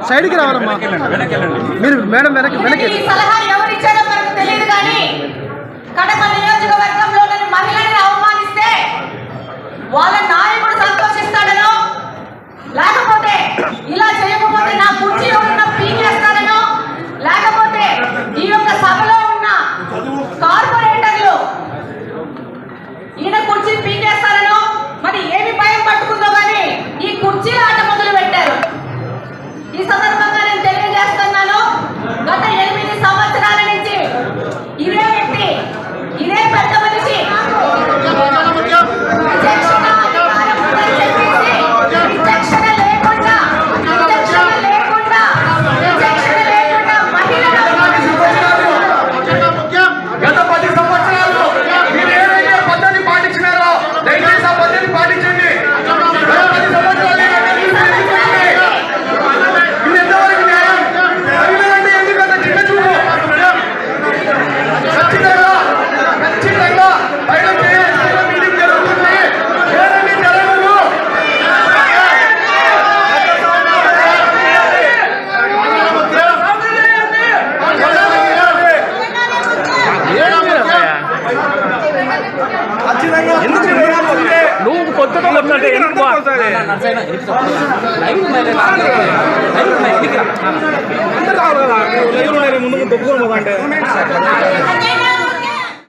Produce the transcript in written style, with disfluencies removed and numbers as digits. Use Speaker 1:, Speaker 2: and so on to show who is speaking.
Speaker 1: సైడ్కి రావాలమ్మా మీరు మేడం వెనక్కి
Speaker 2: సలహా ఎవరు ఇచ్చారో మనకు తెలియదు కానీ కడప నియోజకవర్గంలోని మహిళలను అవమానిస్తే వాళ్ళ నాయకుడు సంతోషిస్తాడనో లేకపోతే ఇలా చేయకపోతే నా కుర్చీలో ఉన్న పీకేస్తాడనో లేకపోతే ఈ యొక్క సభలో ఉన్న కార్పొరేటర్లు ఈయన కుర్చీ పీకేస్తారనో మరి ఏమి భయం పట్టుకుందో కానీ ఈ కుర్చీల ఆట మొదలు పెట్టారు. ఈ సందర్భంగా నేను తెలియజేస్తున్నాను, గత 8 సంవత్సరాల నుంచి ఇదే వ్యక్తి ఇదే పెద్ద మనిషి
Speaker 3: నువ్వు కొత్తగా వచ్చాడే ఎందుకు ముందు ముందు